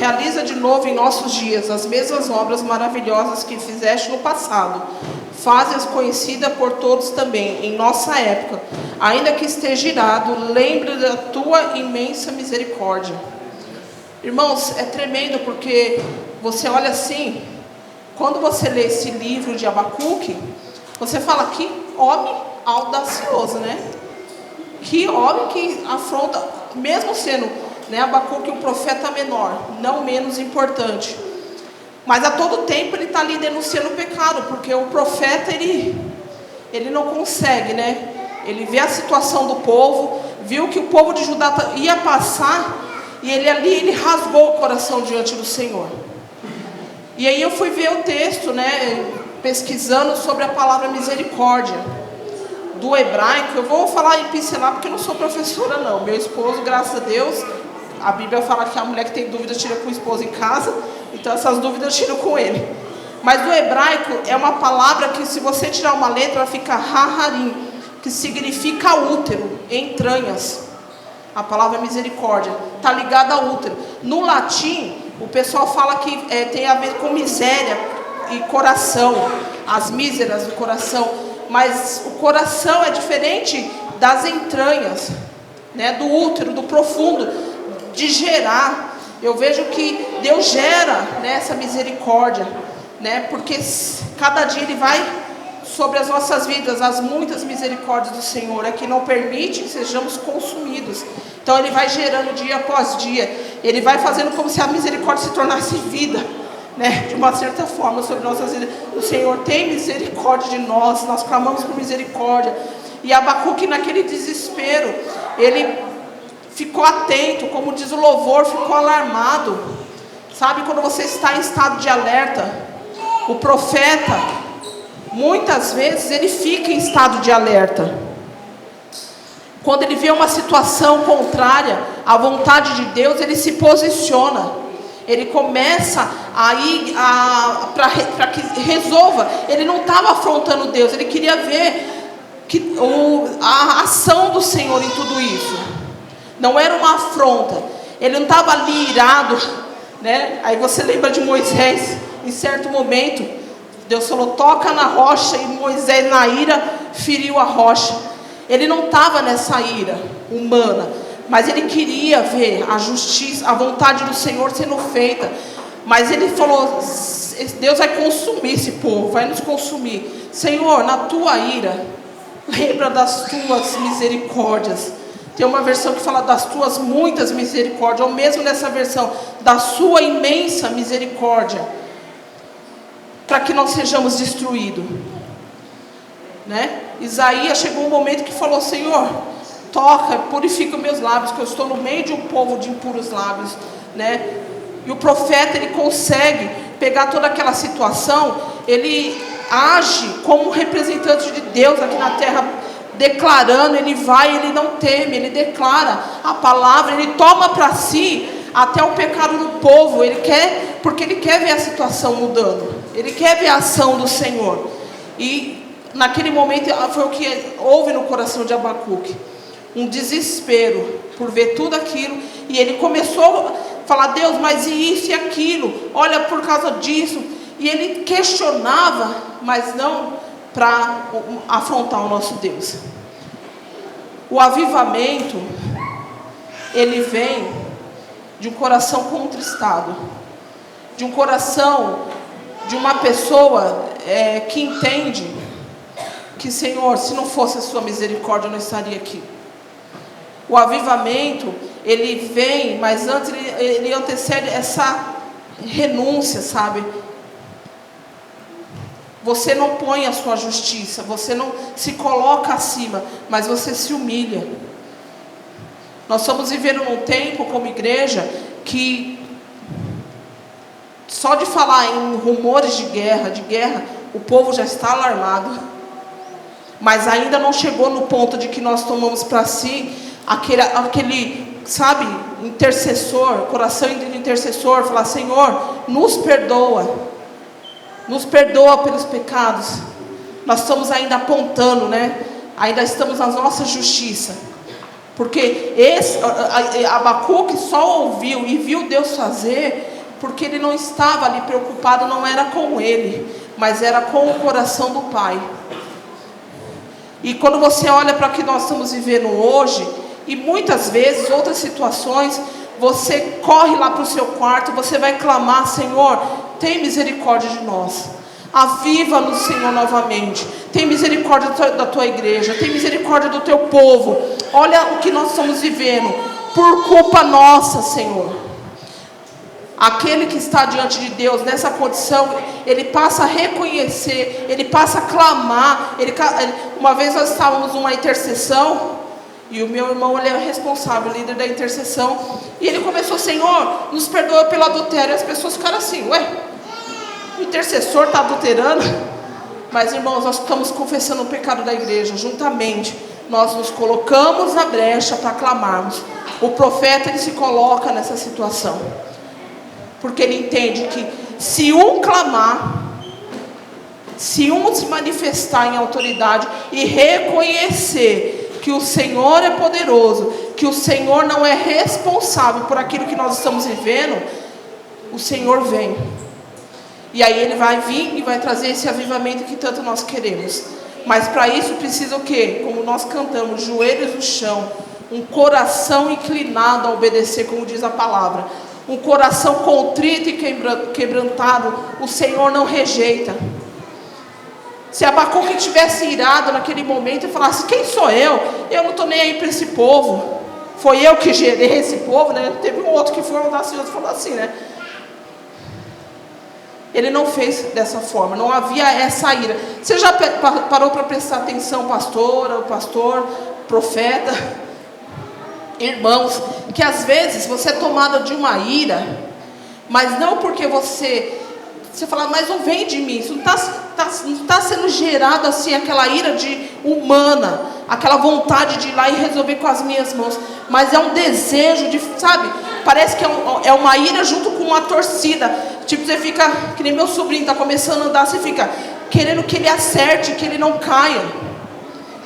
realiza de novo em nossos dias as mesmas obras maravilhosas que fizeste no passado. Faze-as conhecida por todos também, em nossa época. Ainda que esteja irado, lembra da tua imensa misericórdia. Irmãos, é tremendo porque você olha assim, quando você lê esse livro de Abacuque, você fala, que homem audacioso, né? Que homem que afronta, mesmo sendo, né, Abacuque um profeta menor, não menos importante, mas a todo tempo ele está ali denunciando o pecado, porque o profeta ele não consegue, né? Ele vê a situação do povo, viu que o povo de Judá ia passar, e ele rasgou o coração diante do Senhor. E aí eu fui ver o texto, né, pesquisando sobre a palavra misericórdia do hebraico. Eu vou falar em pincelar porque eu não sou professora não. Meu esposo, graças a Deus, a Bíblia fala que a mulher que tem dúvida tira com o esposo em casa, então essas dúvidas eu tiro com ele. Mas do hebraico é uma palavra que, se você tirar uma letra, fica haharim, que significa útero, entranhas. A palavra misericórdia está ligada ao útero. No latim, o pessoal fala que tem a ver com miséria e coração, as míseras do coração. Mas o coração é diferente das entranhas, né, do útero, do profundo, de gerar. Eu vejo que Deus gera, né, essa misericórdia, né, porque cada dia Ele vai sobre as nossas vidas. As muitas misericórdias do Senhor é que não permite que sejamos consumidos. Então Ele vai gerando dia após dia. Ele vai fazendo como se a misericórdia se tornasse vida, né, de uma certa forma sobre nossas vidas. O Senhor tem misericórdia de nós, nós clamamos por misericórdia. E Abacuque, naquele desespero, ele ficou atento, como diz o louvor, ficou alarmado. Sabe, quando você está em estado de alerta, o profeta, muitas vezes, ele fica em estado de alerta. Quando ele vê uma situação contrária à vontade de Deus, ele se posiciona. Ele começa a ir para que resolva. Ele não estava afrontando Deus, ele queria ver a ação do Senhor em tudo isso. Não era uma afronta. Ele não estava ali irado, né? Aí você lembra de Moisés, em certo momento, Deus falou, toca na rocha, e Moisés, na ira, feriu a rocha. Ele não estava nessa ira humana, mas ele queria ver a justiça, a vontade do Senhor sendo feita. Mas ele falou, Deus vai consumir esse povo, vai nos consumir. Senhor, na tua ira, lembra das tuas misericórdias. Tem uma versão que fala das tuas muitas misericórdias, ou mesmo nessa versão, da sua imensa misericórdia, para que não sejamos destruídos, né? Isaías chegou um momento que falou, Senhor, toca, purifica meus lábios, que eu estou no meio de um povo de impuros lábios, né? E o profeta, ele consegue pegar toda aquela situação, ele age como representante de Deus aqui na terra, declarando. Ele vai, ele não teme, ele declara a palavra, ele toma para si até o pecado do povo. Ele quer, porque ele quer ver a situação mudando, ele quer ver a ação do Senhor. E naquele momento foi o que houve no coração de Abacuque, um desespero por ver tudo aquilo. E ele começou a falar, Deus, mas e isso e aquilo, olha, por causa disso. E ele questionava, mas não para afrontar o nosso Deus. O avivamento, ele vem de um coração contristado, de um coração, de uma pessoa que entende que, Senhor, se não fosse a sua misericórdia, eu não estaria aqui. O avivamento, ele vem, mas antes ele antecede essa renúncia, sabe? Você não põe a sua justiça, você não se coloca acima, mas você se humilha. Nós estamos vivendo num tempo, como igreja, que só de falar em rumores de guerra, o povo já está alarmado. Mas ainda não chegou no ponto de que nós tomamos para si aquele, sabe, intercessor, coração de intercessor, falar, Senhor, nos perdoa pelos pecados. Nós estamos ainda apontando, né? Ainda estamos na nossa justiça, porque Abacuque só ouviu e viu Deus fazer porque ele não estava ali preocupado, não era com ele, mas era com o coração do Pai. E quando você olha para o que nós estamos vivendo hoje, e muitas vezes, outras situações, você corre lá para o seu quarto, você vai clamar: Senhor, tem misericórdia de nós, aviva-nos, Senhor, novamente, tem misericórdia da tua igreja, tem misericórdia do teu povo. Olha o que nós estamos vivendo, por culpa nossa, Senhor. Aquele que está diante de Deus nessa condição, ele passa a reconhecer, ele passa a clamar. Uma vez nós estávamos numa intercessão, e o meu irmão, ele é responsável, líder da intercessão, e ele começou: Senhor, nos perdoa pelo adultério. E as pessoas ficaram assim: ué, o intercessor está adulterando? Mas, irmãos, nós estamos confessando o pecado da igreja, juntamente nós nos colocamos na brecha para clamarmos. O profeta, ele se coloca nessa situação, porque ele entende que se um clamar, se um se manifestar em autoridade e reconhecer que o Senhor é poderoso, que o Senhor não é responsável por aquilo que nós estamos vivendo, o Senhor vem. E aí ele vai vir e vai trazer esse avivamento que tanto nós queremos. Mas para isso precisa o quê? Como nós cantamos, joelhos no chão, um coração inclinado a obedecer, como diz a palavra. Um coração contrito e quebrantado, o Senhor não rejeita. Se Abacuque tivesse irado naquele momento e falasse: quem sou eu? Eu não estou nem aí para esse povo. Foi eu que gerei esse povo, né? Teve um outro que foi audacioso e falou assim, né? Ele não fez dessa forma, não havia essa ira. Você já parou para prestar atenção, pastora, pastor, profeta, irmãos, que às vezes você é tomada de uma ira, mas não porque você fala: mas não vem de mim, isso não está sendo gerado assim, aquela ira humana, aquela vontade de ir lá e resolver com as minhas mãos, mas é um desejo de, sabe, parece que é uma ira junto com uma torcida. Tipo, você fica, que nem meu sobrinho está começando a andar, você fica querendo que ele acerte, que ele não caia.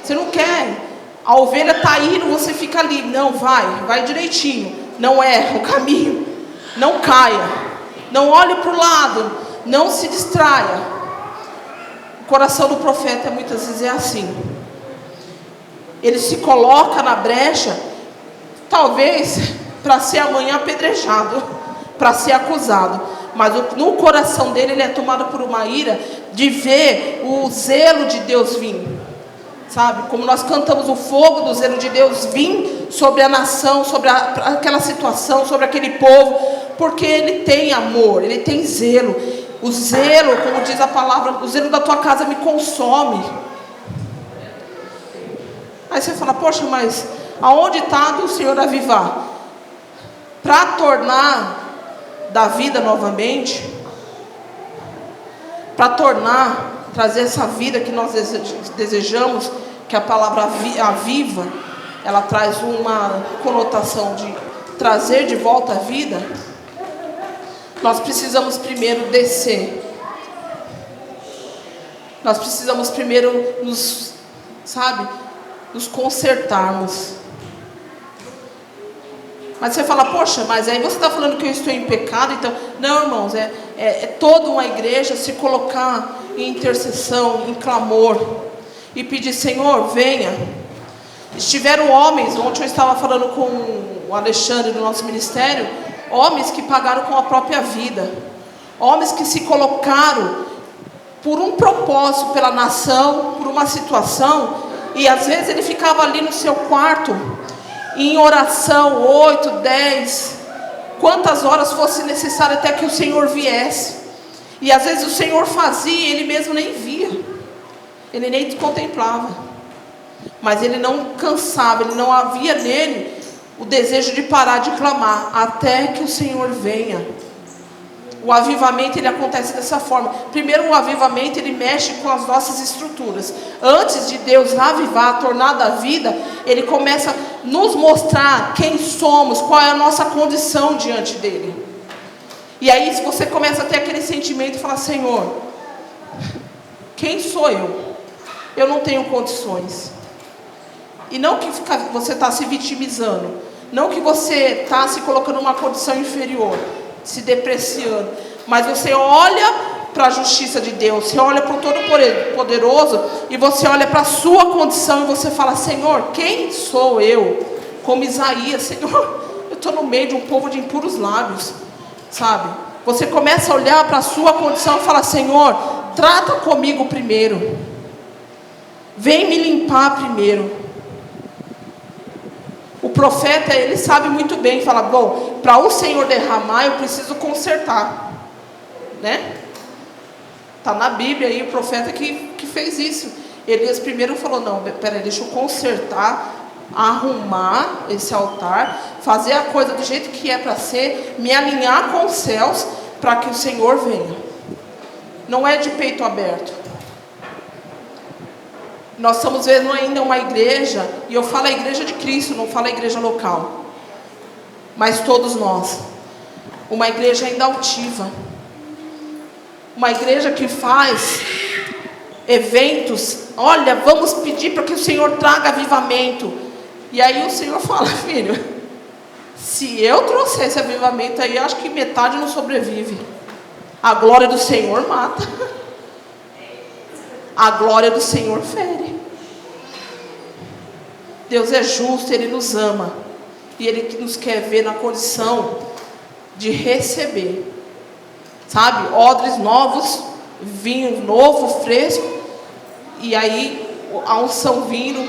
Você não quer. A ovelha está indo, você fica ali: não, vai direitinho, não erra o caminho, não caia, não olhe para o lado, não se distraia. O coração do profeta muitas vezes é assim. Ele se coloca na brecha, talvez para ser amanhã apedrejado, para ser acusado. Mas no coração dele, ele é tomado por uma ira de ver o zelo de Deus vir. Sabe, como nós cantamos, o fogo do zelo de Deus vir sobre a nação, sobre aquela situação, sobre aquele povo, porque ele tem amor, ele tem zelo. O zelo, como diz a palavra, o zelo da tua casa me consome. Aí você fala: poxa, mas aonde está do Senhor avivar? Para tornar da vida novamente, para trazer essa vida que nós desejamos, que a palavra aviva, ela traz uma conotação de trazer de volta a vida. Nós precisamos primeiro descer. Nós precisamos primeiro nos consertarmos. Mas você fala: poxa, mas aí você está falando que eu estou em pecado, então... Não, irmãos, é toda uma igreja se colocar em intercessão, em clamor, e pedir: Senhor, venha. Estiveram homens, ontem eu estava falando com o Alexandre do nosso ministério, homens que pagaram com a própria vida, homens que se colocaram por um propósito, pela nação, por uma situação, e às vezes ele ficava ali no seu quarto, em oração, 8, 10, quantas horas fosse necessário até que o Senhor viesse. E às vezes o Senhor fazia e ele mesmo nem via, ele nem contemplava, mas ele não cansava, ele não havia nele o desejo de parar de clamar, até que o Senhor venha. O avivamento, ele acontece dessa forma. Primeiro, o avivamento, ele mexe com as nossas estruturas. Antes de Deus avivar, tornar da vida, ele começa a nos mostrar quem somos, qual é a nossa condição diante dele. E aí, se você começa a ter aquele sentimento e falar: Senhor, quem sou eu? Eu não tenho condições. E não que você está se vitimizando, não que você está se colocando numa condição inferior. se depreciando. Mas você olha para a justiça de Deus, você olha para o Todo-Poderoso e você olha para a sua condição e você fala: Senhor, quem sou eu? Como Isaías: Senhor, eu estou no meio de um povo de impuros lábios, sabe? Você começa a olhar para a sua condição e fala: Senhor, trata comigo primeiro, vem me limpar primeiro. O profeta, ele sabe muito bem, fala: bom, para o Senhor derramar, eu preciso consertar, né? Está na Bíblia aí o profeta que fez isso. Elias primeiro falou: não, peraí, deixa eu consertar, arrumar esse altar, fazer a coisa do jeito que é para ser, me alinhar com os céus, para que o Senhor venha. Não é de peito aberto. Nós estamos vendo ainda uma igreja, e eu falo a igreja de Cristo, não falo a igreja local, mas todos nós, uma igreja ainda altiva, uma igreja que faz eventos: olha, vamos pedir para que o Senhor traga avivamento. E aí o Senhor fala: filho, se eu trouxer esse avivamento aí, acho que metade não sobrevive. A glória do Senhor mata, a glória do Senhor fere. Deus é justo, Ele nos ama, e Ele nos quer ver na condição de receber, sabe, odres novos, vinho novo, fresco, e aí a unção vindo,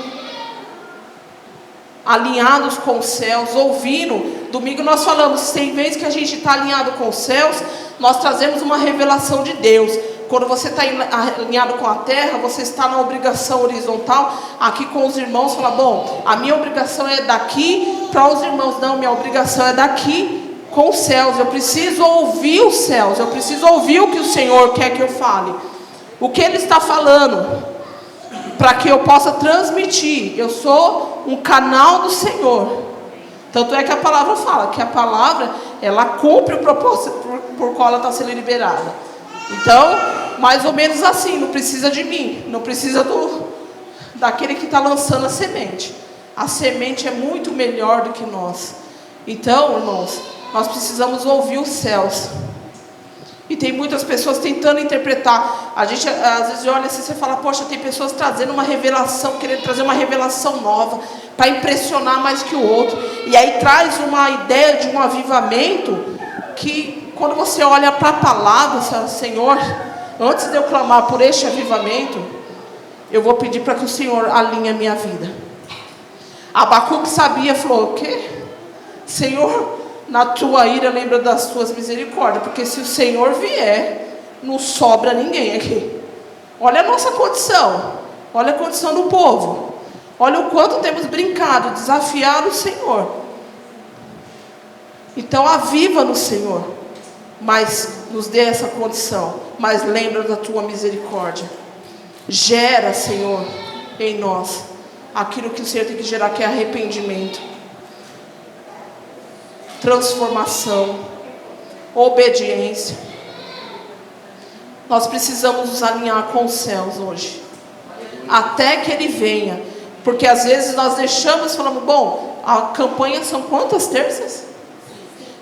alinhados com os céus, ouvindo. Domingo nós falamos, tem vezes que a gente está alinhado com os céus, nós trazemos uma revelação de Deus. Quando você está alinhado com a terra, você está na obrigação horizontal, aqui com os irmãos, fala: bom, a minha obrigação é daqui para os irmãos. Não, minha obrigação é daqui com os céus. Eu preciso ouvir os céus, eu preciso ouvir o que o Senhor quer que eu fale, o que Ele está falando, para que eu possa transmitir. Eu sou um canal do Senhor. Tanto é que a palavra fala, que a palavra, ela cumpre o propósito por qual ela está sendo liberada. Então, mais ou menos assim, não precisa de mim, não precisa daquele que está lançando a semente. A semente é muito melhor do que nós. Então, irmãos, nós precisamos ouvir os céus. E tem muitas pessoas tentando interpretar. A gente às vezes olha assim, você fala: poxa, tem pessoas trazendo uma revelação, querendo trazer uma revelação nova, para impressionar mais que o outro. E aí traz uma ideia de um avivamento, que quando você olha para a palavra, você fala: Senhor, antes de eu clamar por este avivamento, eu vou pedir para que o Senhor alinhe a minha vida. Abacuque sabia, falou: o quê? Senhor, na tua ira lembra das tuas misericórdias, porque se o Senhor vier, não sobra ninguém aqui. Olha a nossa condição, olha a condição do povo, olha o quanto temos brincado, desafiado o Senhor. Então aviva no Senhor, mas nos dê essa condição, mas lembra da tua misericórdia. Gera, Senhor, em nós aquilo que o Senhor tem que gerar, que é arrependimento, transformação, obediência. Nós precisamos nos alinhar com os céus hoje, até que Ele venha, porque às vezes nós deixamos, falamos: bom, a campanha são quantas terças?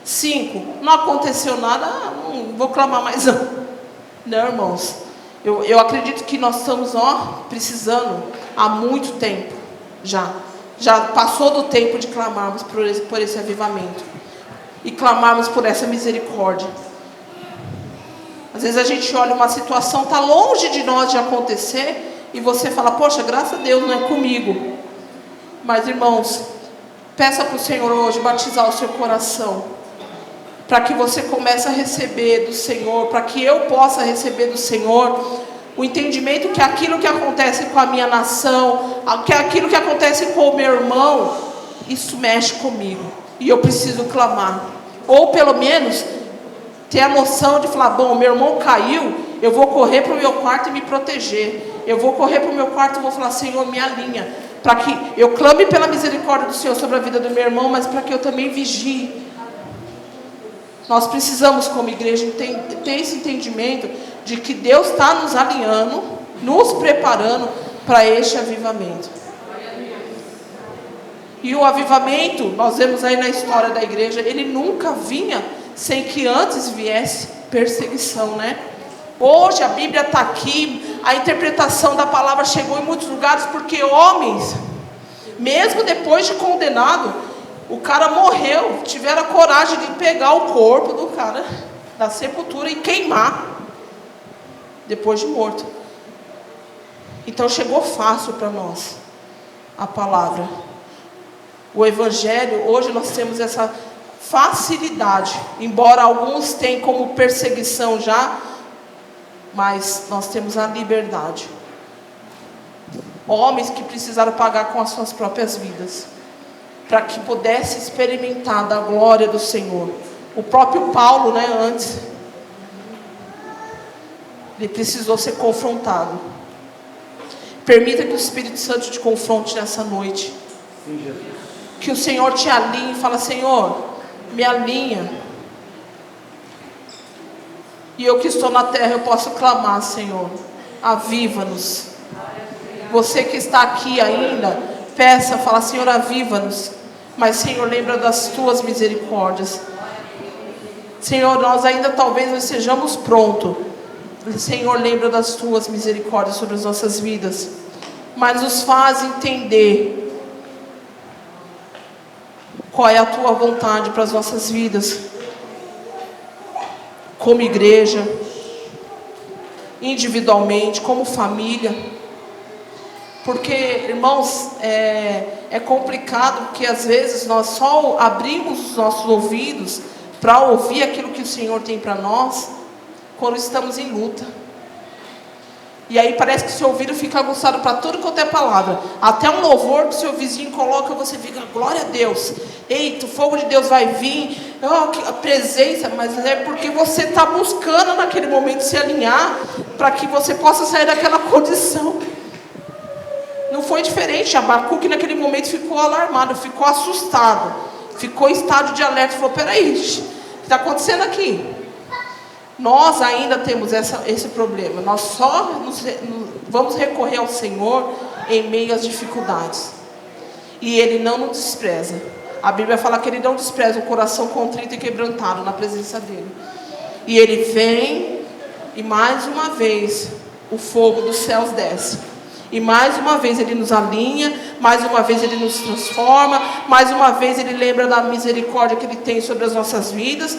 5, não aconteceu nada, não vou clamar mais não. Não, irmãos, eu acredito que nós estamos precisando há muito tempo, já passou do tempo de clamarmos por esse avivamento, e clamarmos por essa misericórdia. Às vezes a gente olha uma situação, está longe de nós de acontecer, e você fala: poxa, graças a Deus não é comigo. Mas, irmãos, peça para o Senhor hoje batizar o seu coração, para que você comece a receber do Senhor, para que eu possa receber do Senhor o entendimento que aquilo que acontece com a minha nação, que aquilo que acontece com o meu irmão, isso mexe comigo, e eu preciso clamar, ou pelo menos ter a noção de falar: bom, meu irmão caiu, eu vou correr para o meu quarto e me proteger, eu vou correr para o meu quarto e vou falar: Senhor, me alinha, para que eu clame pela misericórdia do Senhor sobre a vida do meu irmão, mas para que eu também vigie. Nós precisamos, como igreja, ter esse entendimento de que Deus está nos alinhando, nos preparando para este avivamento. E o avivamento, nós vemos aí na história da igreja, ele nunca vinha sem que antes viesse perseguição, né? Hoje a Bíblia está aqui, a interpretação da palavra chegou em muitos lugares, porque homens, mesmo depois de condenado, o cara morreu, tiveram a coragem de pegar o corpo do cara da sepultura e queimar, depois de morto. Então chegou fácil para nós a palavra. O Evangelho, hoje nós temos essa facilidade, embora alguns tenham como perseguição já, mas nós temos a liberdade. Homens que precisaram pagar com as suas próprias vidas, para que pudesse experimentar da glória do Senhor. O próprio Paulo, né, antes, ele precisou ser confrontado. Permita que o Espírito Santo te confronte nessa noite. Sim, Jesus. Que o Senhor te alinhe e fala: Senhor, me alinha. E eu que estou na terra, eu posso clamar: Senhor, aviva-nos. Você que está aqui ainda, peça, fala: Senhor, aviva-nos. Mas, Senhor, lembra das tuas misericórdias. Senhor, nós ainda talvez não estejamos prontos. Senhor, lembra das tuas misericórdias sobre as nossas vidas. Mas nos faz entender qual é a tua vontade para as nossas vidas. Como igreja, individualmente, como família. Porque, irmãos, é complicado, porque às vezes nós só abrimos os nossos ouvidos para ouvir aquilo que o Senhor tem para nós quando estamos em luta. E aí parece que o seu ouvido fica aguçado para tudo quanto é palavra. Até um louvor que o seu vizinho coloca, você fica: glória a Deus. Eita, o fogo de Deus vai vir. Oh, a presença. Mas é porque você está buscando naquele momento se alinhar, para que você possa sair daquela condição. Não foi diferente. Abacuque naquele momento ficou alarmado, ficou assustado, ficou em estado de alerta. Falou: peraí, o que está acontecendo aqui? Nós ainda temos esse problema. Nós só vamos recorrer ao Senhor em meio às dificuldades. E Ele não nos despreza. A Bíblia fala que Ele não despreza o coração contrito e quebrantado na presença dEle. E Ele vem, e mais uma vez o fogo dos céus desce. E mais uma vez Ele nos alinha, mais uma vez Ele nos transforma, mais uma vez Ele lembra da misericórdia que Ele tem sobre as nossas vidas.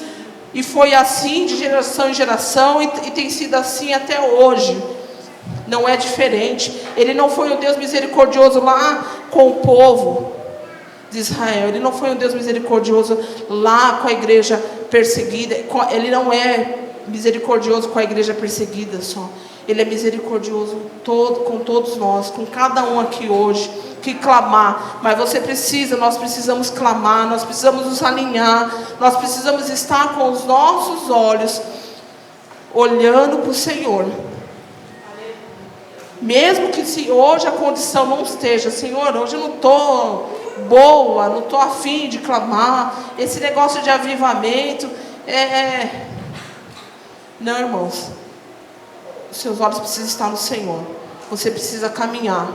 E foi assim de geração em geração, e tem sido assim até hoje. Não é diferente. Ele não foi um Deus misericordioso lá com o povo de Israel. Ele não foi um Deus misericordioso lá com a igreja perseguida. Ele não é misericordioso com a igreja perseguida só. Ele é misericordioso com todos nós, com cada um aqui hoje que clamar. Mas nós precisamos clamar, nós precisamos nos alinhar, nós precisamos estar com os nossos olhos olhando para o Senhor. Mesmo que se hoje a condição não esteja: Senhor, hoje eu não estou boa, não estou afim de clamar, esse negócio de avivamento não, irmãos. Os seus olhos precisam estar no Senhor. Você precisa caminhar.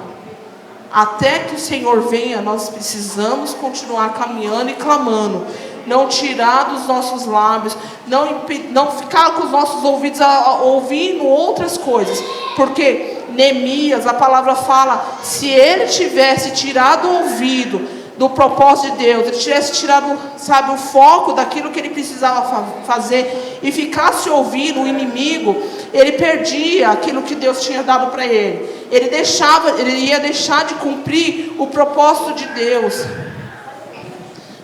Até que o Senhor venha, nós precisamos continuar caminhando e clamando. Não tirar dos nossos lábios, não ficar com os nossos ouvidos ouvindo outras coisas. Porque Neemias, a palavra fala, se ele tivesse tirado o ouvido do propósito de Deus, ele tivesse tirado, o foco daquilo que ele precisava fazer, e ficasse ouvindo o inimigo, ele perdia aquilo que Deus tinha dado para ele. Ele ia deixar de cumprir o propósito de Deus.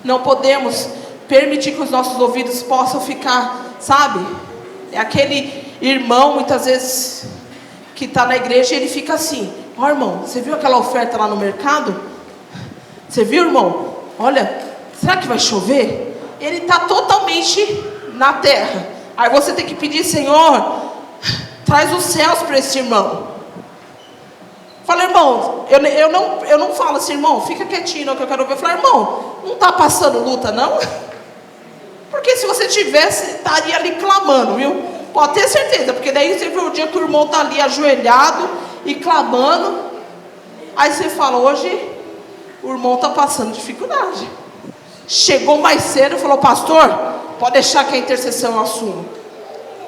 Não podemos permitir que os nossos ouvidos possam ficar, é aquele irmão muitas vezes que está na igreja e ele fica assim: ó, irmão, você viu aquela oferta lá no mercado? Você viu, irmão? Olha, será que vai chover? Ele está totalmente na terra. Aí você tem que pedir: Senhor, traz os céus para esse irmão. Fala: irmão, eu não falo assim: irmão, fica quietinho, não, que eu quero ver. Fala: irmão, não está passando luta, não? Porque se você tivesse, estaria ali clamando, viu? Pode ter certeza, porque daí você viu o dia que o irmão está ali ajoelhado e clamando. Aí você fala: hoje o irmão está passando dificuldade. Chegou mais cedo e falou: pastor, Pode deixar que a intercessão eu assumo.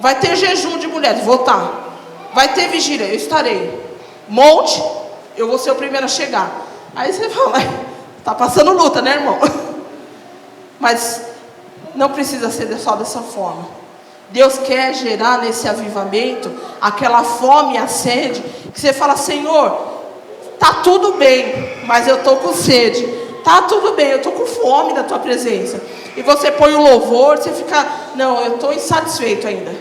Vai ter jejum de mulheres, vou estar. Vai ter vigília, eu estarei. Monte, eu vou ser o primeiro a chegar. Aí você fala, tá passando luta, né, irmão? Mas não precisa ser só dessa forma. Deus quer gerar nesse avivamento aquela fome e a sede, que você fala, Senhor, tá tudo bem, mas eu estou com sede. Tá tudo bem, eu estou com fome da tua presença. E você põe o louvor, você fica, não, eu estou insatisfeito ainda.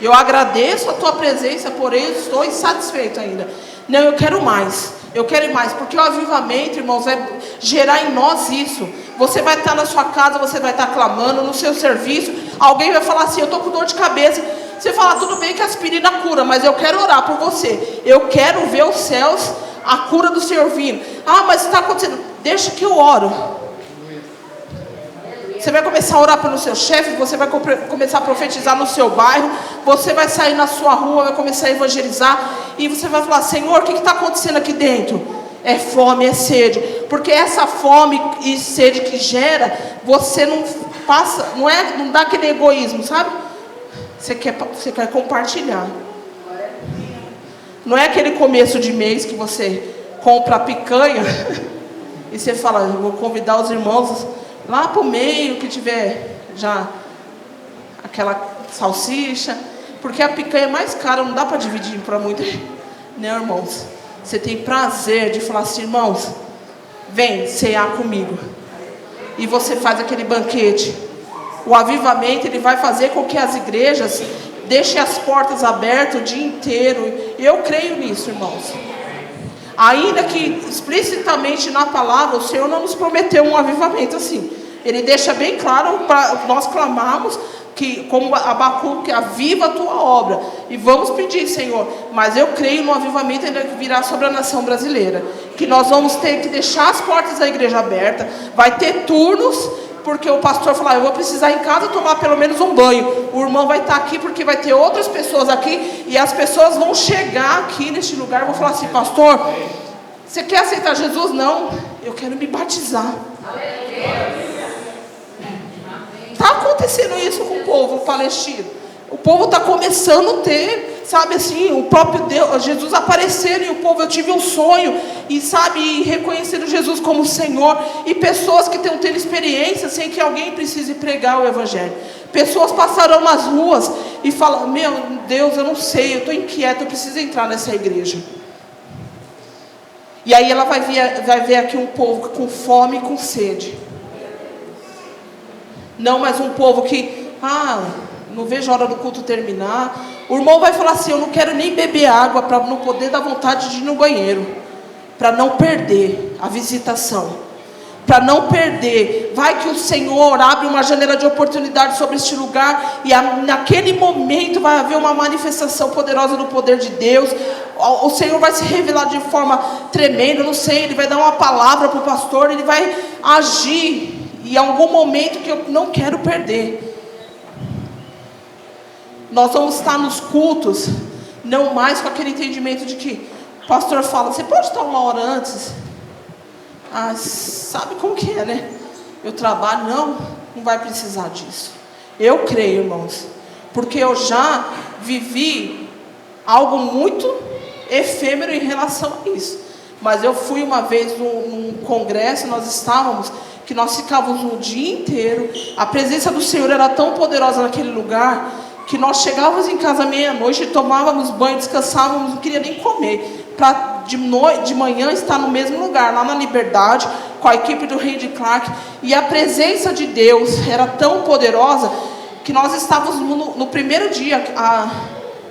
Eu agradeço a tua presença, porém eu estou insatisfeito ainda. Não, eu quero mais. Eu quero ir mais, porque o avivamento, irmãos, vai gerar em nós isso. Você vai estar na sua casa, você vai estar clamando, no seu serviço. Alguém vai falar assim, eu estou com dor de cabeça. Você fala, tudo bem que a aspirina cura, mas eu quero orar por você. Eu quero ver os céus, a cura do Senhor vindo. Ah, mas está acontecendo. Deixa que eu oro. Você vai começar a orar pelo seu chefe, você vai começar a profetizar no seu bairro, você vai sair na sua rua, vai começar a evangelizar, e você vai falar, Senhor, o que está acontecendo aqui dentro? É fome, é sede, porque essa fome e sede que gera, você não passa, não dá aquele egoísmo, sabe? Você quer compartilhar. Não é aquele começo de mês que você compra a picanha, e você fala, eu vou convidar os irmãos lá para o meio, que tiver já aquela salsicha, porque a picanha é mais cara, não dá para dividir para muita, né, irmãos? Você tem prazer de falar assim, irmãos, vem cear comigo, e você faz aquele banquete. O avivamento, ele vai fazer com que as igrejas deixem as portas abertas o dia inteiro. Eu creio nisso, irmãos. Ainda que explicitamente na palavra, o Senhor não nos prometeu um avivamento assim. Ele deixa bem claro para nós clamarmos, que, como Abacuque, aviva a tua obra. E vamos pedir, Senhor. Mas eu creio no avivamento ainda que virá sobre a nação brasileira. Que nós vamos ter que deixar as portas da igreja abertas. Vai ter turnos, porque o pastor falou, eu vou precisar em casa tomar pelo menos um banho. O irmão vai estar aqui porque vai ter outras pessoas aqui. E as pessoas vão chegar aqui neste lugar e vão falar assim, pastor, você quer aceitar Jesus? Não, eu quero me batizar. Está acontecendo isso com o povo palestino. O povo está começando a ter, sabe assim, o próprio Deus, Jesus aparecendo, e o povo, eu tive um sonho, e sabe, reconhecendo Jesus como Senhor, e pessoas que estão tendo experiência sem que alguém precise pregar o Evangelho. Pessoas passarão nas ruas e falam, meu Deus, eu não sei, eu estou inquieta, eu preciso entrar nessa igreja. E aí ela vai ver aqui um povo com fome e com sede. Não mais um povo que, não vejo a hora do culto terminar. O irmão vai falar assim, eu não quero nem beber água para não poder dar vontade de ir no banheiro. Para não perder a visitação. Para não perder. Vai que o Senhor abre uma janela de oportunidade sobre este lugar. E naquele momento vai haver uma manifestação poderosa do poder de Deus. O Senhor vai se revelar de forma tremenda, não sei. Ele vai dar uma palavra para o pastor. Ele vai agir. E em algum momento que eu não quero perder. Nós vamos estar nos cultos, não mais com aquele entendimento de que o pastor fala, você pode estar uma hora antes? Sabe como que é, né? Eu trabalho, não vai precisar disso. Eu creio, irmãos, porque eu já vivi algo muito efêmero em relação a isso. Mas eu fui uma vez num congresso, que nós ficávamos um dia inteiro, a presença do Senhor era tão poderosa naquele lugar, que nós chegávamos em casa meia-noite, tomávamos banho, descansávamos, não queria nem comer, para de manhã estar no mesmo lugar, lá na Liberdade, com a equipe do Randy Clark, e a presença de Deus era tão poderosa, que nós estávamos no primeiro dia,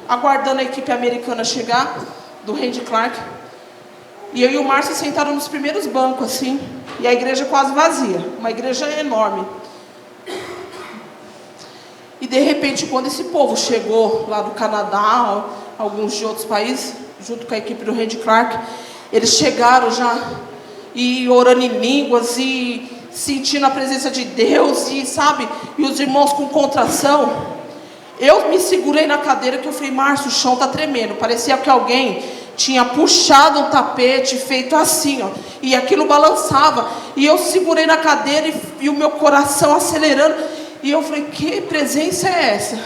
aguardando a equipe americana chegar, do Randy Clark, e eu e o Márcio sentaram nos primeiros bancos, assim, e a igreja quase vazia, uma igreja enorme. E de repente, quando esse povo chegou lá do Canadá, alguns de outros países, junto com a equipe do Randy Clark, eles chegaram já, e orando em línguas, e sentindo a presença de Deus, e sabe, e os irmãos com contração. Eu me segurei na cadeira, que eu falei, Márcio, o chão está tremendo, parecia que alguém tinha puxado um tapete, feito assim, e aquilo balançava, e eu segurei na cadeira, e o meu coração acelerando, E eu falei, que presença é essa?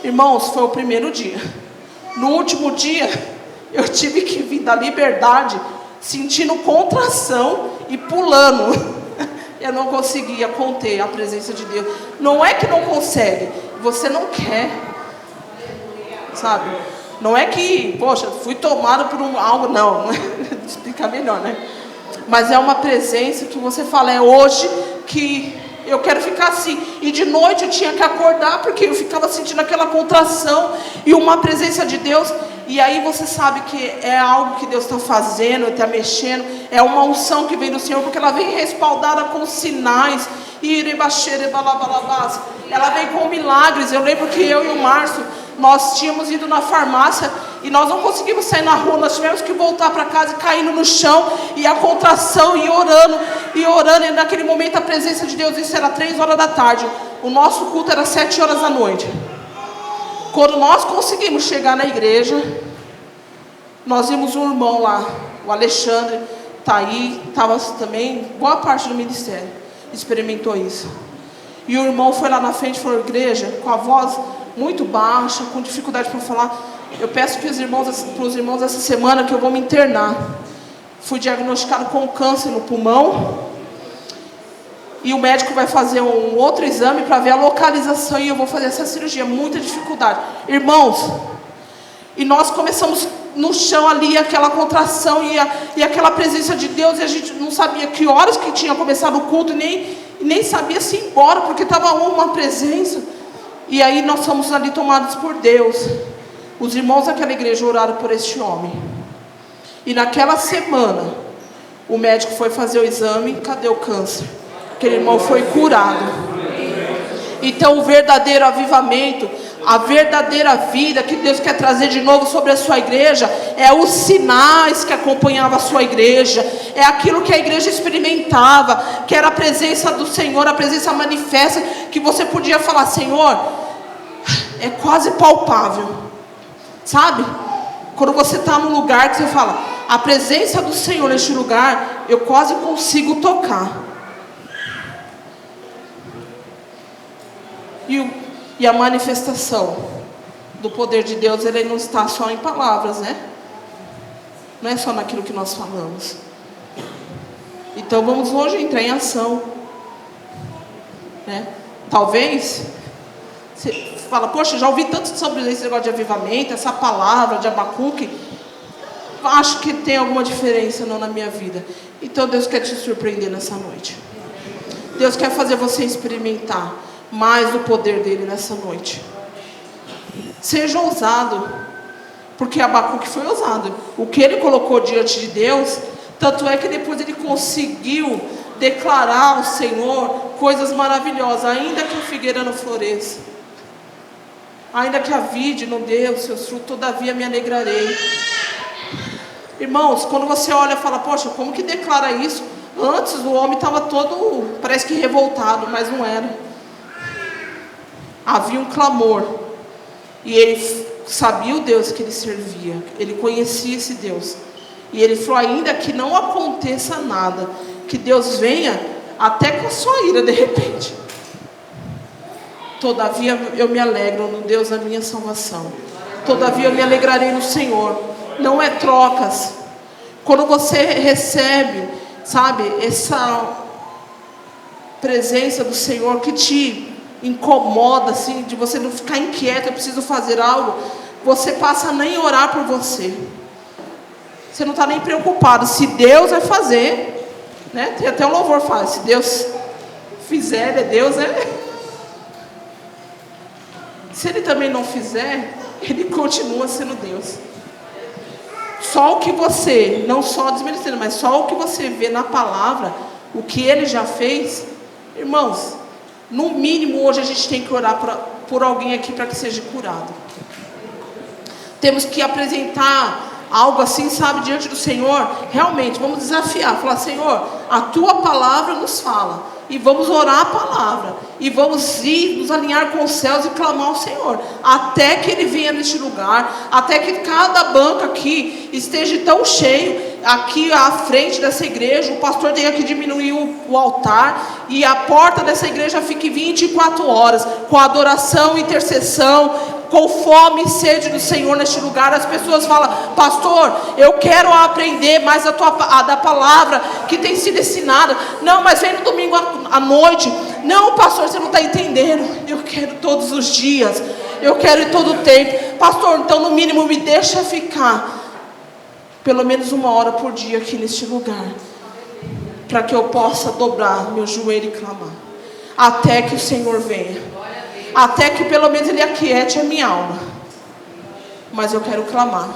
Irmãos, foi o primeiro dia. No último dia, eu tive que vir da Liberdade, sentindo contração e pulando. Eu não conseguia conter a presença de Deus. Não é que não consegue, você não quer, sabe? Não é que, poxa, fui tomado por algo, não, explicar melhor, né? Mas é uma presença que você fala, é hoje que eu quero ficar assim. E de noite eu tinha que acordar, porque eu ficava sentindo aquela contração e uma presença de Deus. E aí você sabe que é algo que Deus está fazendo, está mexendo. É uma unção que vem do Senhor, porque ela vem respaldada com sinais. Ela vem com milagres. Eu lembro que eu e o Márcio, nós tínhamos ido na farmácia e nós não conseguimos sair na rua. Nós tivemos que voltar para casa caindo no chão, e a contração, e orando. E naquele momento a presença de Deus, isso era 3 horas da tarde. O nosso culto era 7 horas da noite. Quando nós conseguimos chegar na igreja, nós vimos um irmão lá, o Alexandre, está aí, estava também, boa parte do ministério, experimentou isso. E o irmão foi lá na frente e falou, igreja, com a voz muito baixa, com dificuldade para falar, eu peço para os irmãos essa semana que eu vou me internar. Fui diagnosticado com câncer no pulmão, e o médico vai fazer um outro exame para ver a localização, e eu vou fazer essa cirurgia, muita dificuldade. Irmãos, e nós começamos no chão ali, aquela contração e aquela presença de Deus, e a gente não sabia que horas que tinha começado o culto, e nem sabia se ir embora, porque estava uma presença. E aí nós fomos ali tomados por Deus. Os irmãos daquela igreja oraram por este homem. E naquela semana, o médico foi fazer o exame, cadê o câncer? Aquele irmão foi curado. Então o verdadeiro avivamento, a verdadeira vida que Deus quer trazer de novo sobre a sua igreja, é os sinais que acompanhavam a sua igreja, é aquilo que a igreja experimentava, que era a presença do Senhor, a presença manifesta, que você podia falar, Senhor, é quase palpável, sabe? Quando você está num lugar que você fala, a presença do Senhor neste lugar, eu quase consigo tocar. E a manifestação do poder de Deus, ele não está só em palavras, né? Não é só naquilo que nós falamos. Então vamos hoje entrar em ação, né? Talvez você fala, poxa, já ouvi tanto sobre esse negócio de avivamento, essa palavra de Abacuque, acho que tem alguma diferença não na minha vida. Então Deus quer te surpreender nessa noite. Deus quer fazer você experimentar mais do poder dele nessa noite. Seja ousado, porque Abacuque foi ousado. O que ele colocou diante de Deus, tanto é que depois ele conseguiu declarar ao Senhor coisas maravilhosas. Ainda que a figueira não floresça, ainda que a vide não dê os seus frutos, todavia me alegrarei. Irmãos, quando você olha e fala, poxa, como que declara isso? Antes o homem estava todo, parece que revoltado, mas não era. Havia um clamor, e ele sabia o Deus que ele servia, ele conhecia esse Deus, e ele falou, ainda que não aconteça nada, que Deus venha até com a sua ira de repente, todavia eu me alegro no Deus da minha salvação, todavia eu me alegrarei no Senhor. Não é trocas. Quando você recebe, sabe, essa presença do Senhor que te incomoda, assim, de você não ficar inquieto, eu preciso fazer algo, você passa a nem orar por você. Você não está nem preocupado. Se Deus vai fazer, né? Tem até um louvor que fala, se Deus fizer, ele é Deus, né? Se ele também não fizer, ele continua sendo Deus. Só o que você, não só desmerecendo, mas só o que você vê na palavra, o que ele já fez, irmãos, no mínimo hoje a gente tem que orar por alguém aqui para que seja curado. Temos que apresentar algo assim, sabe, diante do Senhor. Realmente, vamos desafiar, falar, Senhor, a tua palavra nos fala, e vamos orar a palavra, e vamos ir nos alinhar com os céus e clamar ao Senhor, até que ele venha neste lugar, até que cada banco aqui esteja tão cheio, aqui à frente dessa igreja, o pastor tenha que diminuir o altar, e a porta dessa igreja fique 24 horas, com adoração, intercessão, com fome e sede do Senhor neste lugar. As pessoas falam: pastor, eu quero aprender mais da palavra que tem sido ensinada. Não, mas vem no domingo à noite. Não, pastor, você não está entendendo. Eu quero todos os dias, eu quero em todo o tempo. Pastor, então no mínimo me deixa ficar pelo menos 1 hora por dia aqui neste lugar, para que eu possa dobrar meu joelho e clamar, até que o Senhor venha, até que pelo menos Ele aquiete a minha alma. Mas eu quero clamar.